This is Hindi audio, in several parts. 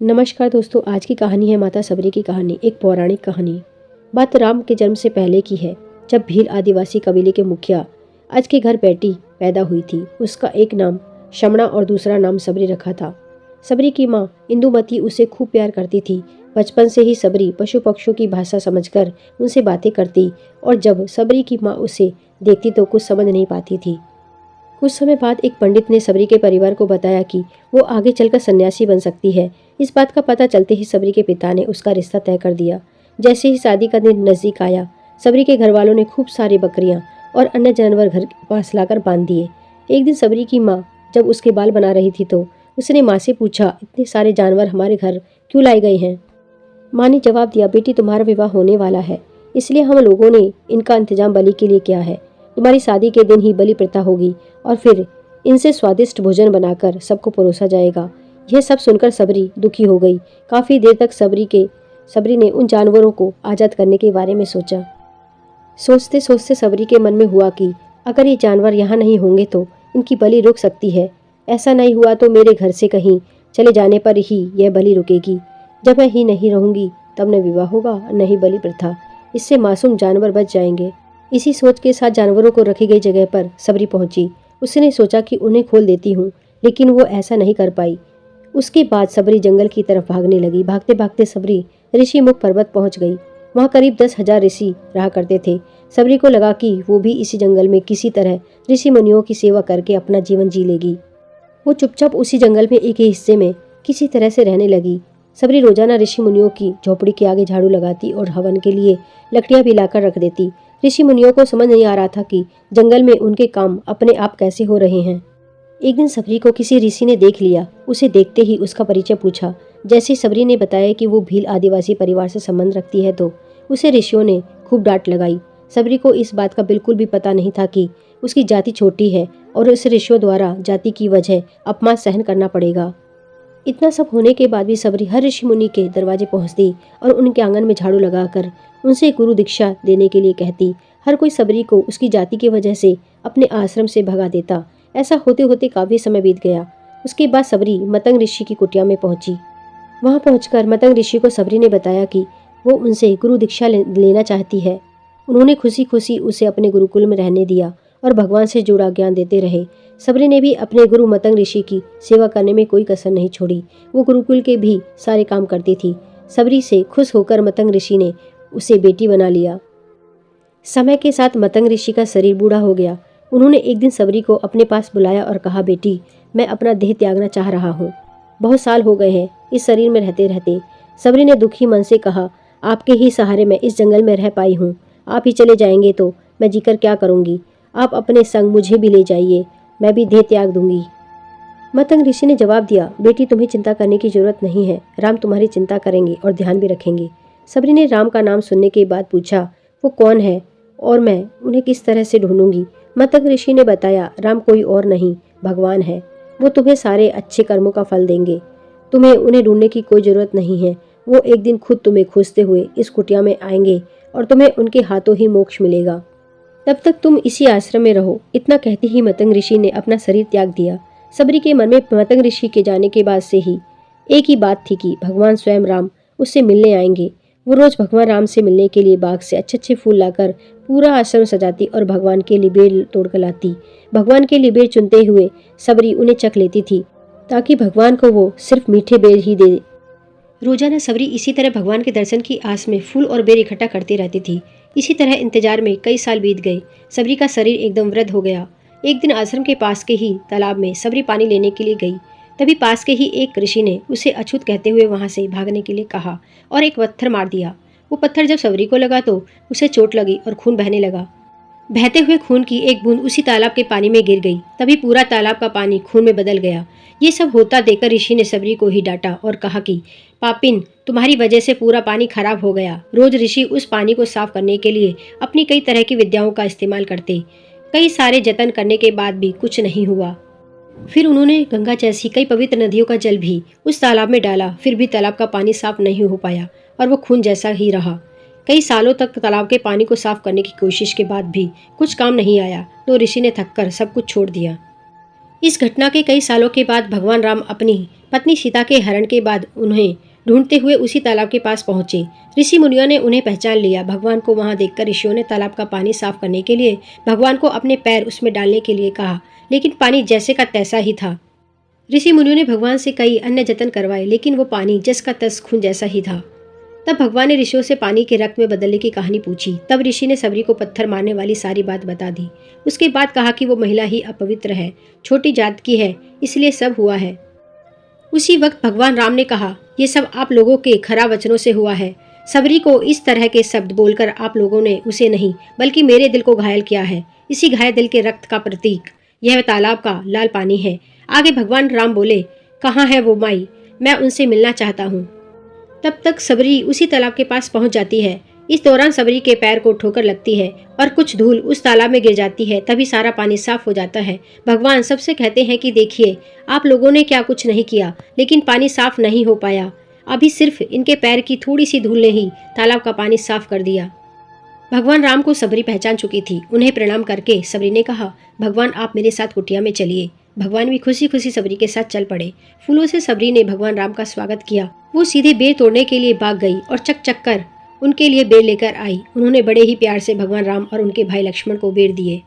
नमस्कार दोस्तों, आज की कहानी है माता सबरी की कहानी। एक पौराणिक कहानी। बात राम के जन्म से पहले की है, जब भील आदिवासी कबीले के मुखिया आज के घर बेटी पैदा हुई थी। उसका एक नाम शमणा और दूसरा नाम सबरी रखा था। सबरी की माँ इंदुमती उसे खूब प्यार करती थी। बचपन से ही सबरी पशु पक्षियों की भाषा समझकर उनसे बातें करती और जब सबरी की माँ उसे देखती तो कुछ समझ नहीं पाती थी। कुछ समय बाद एक पंडित ने सबरी के परिवार को बताया कि वो आगे चलकर सन्यासी बन सकती है। इस बात का पता चलते ही सबरी के पिता ने उसका रिश्ता तय कर दिया। जैसे ही शादी का दिन नजदीक आया, सबरी के घर वालों ने खूब सारी बकरियां और अन्य जानवर घर के पास लाकर बांध दिए। एक दिन सबरी की माँ जब उसके बाल बना रही थी तो उसने माँ से पूछा, इतने सारे जानवर हमारे घर क्यों लाए गए हैं? माँ ने जवाब दिया, बेटी तुम्हारा विवाह होने वाला है, इसलिए हम लोगों ने इनका इंतजाम बलि के लिए किया है। तुम्हारी शादी के दिन ही बलि प्रथा होगी और फिर इनसे स्वादिष्ट भोजन बनाकर सबको परोसा जाएगा। यह सब सुनकर सबरी दुखी हो गई। काफी देर तक सबरी ने उन जानवरों को आजाद करने के बारे में सोचा। सोचते सोचते सबरी के मन में हुआ कि अगर ये जानवर यहाँ नहीं होंगे तो इनकी बलि रुक सकती है। ऐसा नहीं हुआ तो मेरे घर से कहीं चले जाने पर ही यह बलि रुकेगी। जब मैं ही नहीं रहूंगी तब न विवाह होगा न ही बलि प्रथा। इससे मासूम जानवर बच जाएंगे। इसी सोच के साथ जानवरों को रखी गई जगह पर सबरी पहुंची। उसने सोचा कि उन्हें खोल देती हूँ, लेकिन वो ऐसा नहीं कर पाई। उसके बाद सबरी जंगल की तरफ भागने लगी। भागते भागते सबरी ऋषि मुख पर्वत पहुंच गई। वहां करीब 10,000 ऋषि रहा करते थे। सबरी को लगा कि वो भी इसी जंगल में किसी तरह ऋषि मुनियों की सेवा करके अपना जीवन जी लेगी। वो चुपचाप उसी जंगल में एक ही हिस्से में किसी तरह से रहने लगी। सबरी रोजाना ऋषि मुनियों की झोपड़ी के आगे झाड़ू लगाती और हवन के लिए लकड़ियां भी लाकर रख देती। ऋषि मुनियों को समझ नहीं आ रहा था कि जंगल में उनके काम अपने आप कैसे हो रहे हैं। एक दिन सबरी को किसी ऋषि ने देख लिया। उसे देखते ही उसका परिचय पूछा। जैसे सबरी ने बताया कि वो भील आदिवासी परिवार से संबंध रखती है तो उसे ऋषियों ने खूब डांट लगाई। सबरी को इस बात का बिल्कुल भी पता नहीं था कि उसकी जाति छोटी है और उस ऋषियों द्वारा जाति की वजह अपमान सहन करना पड़ेगा। इतना सब होने के बाद भी सबरी हर ऋषि मुनि के दरवाजे पहुंचती और उनके आंगन में झाड़ू लगाकर उनसे गुरु दीक्षा देने के लिए कहती। हर कोई सबरी को उसकी जाति की वजह से अपने आश्रम से भगा देता। ऐसा होते होते काफी समय बीत गया। उसके बाद सबरी मतंग ऋषि की कुटिया में पहुंची। वहां पहुंचकर मतंग ऋषि को सबरी ने बताया कि वो उनसे गुरु दीक्षा लेना चाहती है। उन्होंने खुशी खुशी उसे अपने गुरुकुल में रहने दिया और भगवान से जुड़ा ज्ञान देते रहे। सबरी ने भी अपने गुरु मतंग ऋषि की सेवा करने में कोई कसर नहीं छोड़ी। वो गुरुकुल के भी सारे काम करती थी। सबरी से खुश होकर मतंग ऋषि ने उसे बेटी बना लिया। समय के साथ मतंग ऋषि का शरीर बूढ़ा हो गया। उन्होंने एक दिन सबरी को अपने पास बुलाया और कहा, बेटी, मैं अपना देह त्यागना चाह रहा हूँ। बहुत साल हो गए हैं इस शरीर में रहते रहते। सबरी ने दुखी मन से कहा, आपके ही सहारे मैं इस जंगल में रह पाई हूँ। आप ही चले जाएंगे तो मैं जीकर क्या करूँगी? आप अपने संग मुझे भी ले जाइए, मैं भी देह त्याग दूंगी। मतंग ऋषि ने जवाब दिया, बेटी, तुम्हें चिंता करने की जरूरत नहीं है। राम तुम्हारी चिंता करेंगे और ध्यान भी रखेंगे। सबरी ने राम का नाम सुनने के बाद पूछा, वो कौन है और मैं उन्हें किस तरह से ढूंढूंगी? मतंग ऋषि ने बताया, राम कोई और नहीं, भगवान है। वो तुम्हें सारे अच्छे कर्मों का फल देंगे। तुम्हें उन्हें ढूंढने की कोई जरूरत नहीं है। वो एक दिन खुद तुम्हें खोजते हुए इस कुटिया में आएंगे और तुम्हें उनके हाथों ही मोक्ष मिलेगा। तब तक तुम इसी आश्रम में रहो। इतना कहते ही मतंग ऋषि ने अपना शरीर त्याग दिया। सबरी के मन में मतंग ऋषि के जाने के बाद से ही एक ही बात थी कि भगवान स्वयं राम उससे मिलने आएंगे। वो रोज भगवान राम से मिलने के लिए बाग से अच्छे अच्छे फूल लाकर पूरा आश्रम सजाती और भगवान के लिए बेर तोड़कर लाती। भगवान के लिए बेर चुनते हुए सबरी उन्हें चख लेती थी ताकि भगवान को वो सिर्फ मीठे बेर ही दे। रोजाना सबरी इसी तरह भगवान के दर्शन की आस में फूल और बेर इकट्ठा करती रहती थी। इसी तरह इंतजार में कई साल बीत गए। सबरी का शरीर एकदम वृद्ध हो गया। एक दिन आश्रम के पास के ही तालाब में सबरी पानी लेने के लिए गई। तभी पास के ही एक ऋषि ने उसे अछूत कहते हुए वहां से भागने के लिए कहा और एक पत्थर मार दिया। वो पत्थर जब सबरी को लगा तो उसे चोट लगी और खून बहने लगा। बहते हुए खून की एक बूंद उसी तालाब के पानी में गिर गई। तभी पूरा तालाब का पानी खून में बदल गया। ये सब होता देखकर ऋषि ने सबरी को ही डांटा और कहा कि पापिन, तुम्हारी वजह से पूरा पानी खराब हो गया। रोज ऋषि उस पानी को साफ करने के लिए अपनी कई तरह की विद्याओं का इस्तेमाल करते। कई सारे जतन करने के बाद भी कुछ नहीं हुआ। फिर उन्होंने गंगा जैसी कई पवित्र नदियों का जल भी उस तालाब में डाला, फिर भी तालाब का पानी साफ नहीं हो पाया और वो खून जैसा ही रहा। कई सालों तक तालाब के पानी को साफ करने की कोशिश के बाद भी कुछ काम नहीं आया तो ऋषि ने थककर सब कुछ छोड़ दिया। इस घटना के कई सालों के बाद भगवान राम अपनी पत्नी सीता के हरण के बाद उन्हें ढूंढते हुए उसी तालाब के पास पहुंचे। ऋषि मुनियों ने उन्हें पहचान लिया। भगवान को वहां देखकर ऋषियों ने तालाब का पानी साफ करने के लिए भगवान को अपने पैर उसमें डालने के लिए कहा, लेकिन पानी जैसे का तैसा ही था। ऋषि मुनियों ने भगवान से कई अन्य जतन करवाए, लेकिन वो पानी जस का तस खून जैसा ही था। तब भगवान ने ऋषियों से पानी के रक्त में बदलने की कहानी पूछी। तब ऋषि ने सबरी को पत्थर मारने वाली सारी बात बता दी। उसके बाद कहा कि वो महिला ही अपवित्र है, छोटी जात की है, इसलिए सब हुआ है। उसी वक्त भगवान राम ने कहा, ये सब आप लोगों के खराब वचनों से हुआ है। सबरी को इस तरह के शब्द बोलकर आप लोगों ने उसे नहीं बल्कि मेरे दिल को घायल किया है। इसी घायल दिल के रक्त का प्रतीक यह तालाब का लाल पानी है। आगे भगवान राम बोले, कहाँ है वो माई, मैं उनसे मिलना चाहता हूँ। तब तक सबरी उसी तालाब के पास पहुंच जाती है। इस दौरान सबरी के पैर को ठोकर लगती है और कुछ धूल उस तालाब में गिर जाती है। तभी सारा पानी साफ हो जाता है। भगवान सबसे कहते हैं कि देखिए, आप लोगों ने क्या कुछ नहीं किया, लेकिन पानी साफ नहीं हो पाया। अभी सिर्फ इनके पैर की थोड़ी सी धूल ने ही तालाब का पानी साफ कर दिया। भगवान राम को सबरी पहचान चुकी थी। उन्हें प्रणाम करके सबरी ने कहा, भगवान आप मेरे साथ कुटिया में चलिए। भगवान भी खुशी खुशी सबरी के साथ चल पड़े। फूलों से सबरी ने भगवान राम का स्वागत किया। वो सीधे बेर तोड़ने के लिए भाग गई और चक चक कर उनके लिए बेर लेकर आई। उन्होंने बड़े ही प्यार से भगवान राम और उनके भाई लक्ष्मण को बेर दिए।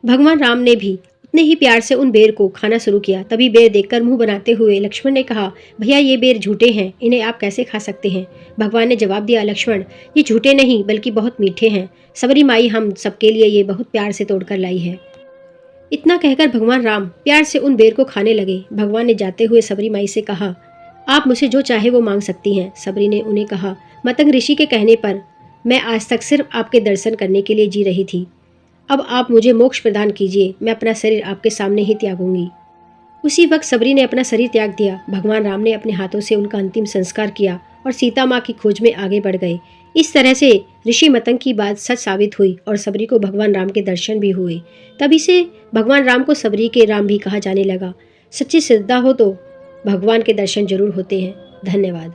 भगवान राम ने भी उतने ही प्यार से उन बेर को खाना शुरू किया। तभी बेर देखकर मुंह बनाते हुए लक्ष्मण ने कहा, भैया ये बेर झूठे हैं, इन्हें आप कैसे खा सकते हैं। भगवान ने जवाब दिया, लक्ष्मण ये झूठे नहीं बल्कि बहुत मीठे हैं। सबरी माई हम सबके लिए ये बहुत प्यार से तोड़कर लाई है। इतना कहकर भगवान राम प्यार से उन बेर को खाने लगे। भगवान ने जाते हुए सबरी माई से कहा, आप मुझे जो चाहे वो मांग सकती हैं। सबरी ने उन्हें कहा, मतंग ऋषि के कहने पर मैं आज तक सिर्फ आपके दर्शन करने के लिए जी रही थी। अब आप मुझे मोक्ष प्रदान कीजिए, मैं अपना शरीर आपके सामने ही त्यागूंगी। उसी वक्त सबरी ने अपना शरीर त्याग दिया। भगवान राम ने अपने हाथों से उनका अंतिम संस्कार किया और सीता माँ की खोज में आगे बढ़ गए। इस तरह से ऋषि मतंग की बात सच साबित हुई और सबरी को भगवान राम के दर्शन भी हुए। तभी से भगवान राम को सबरी के राम भी कहा जाने लगा। सच्ची श्रद्धा हो तो भगवान के दर्शन जरूर होते हैं। धन्यवाद।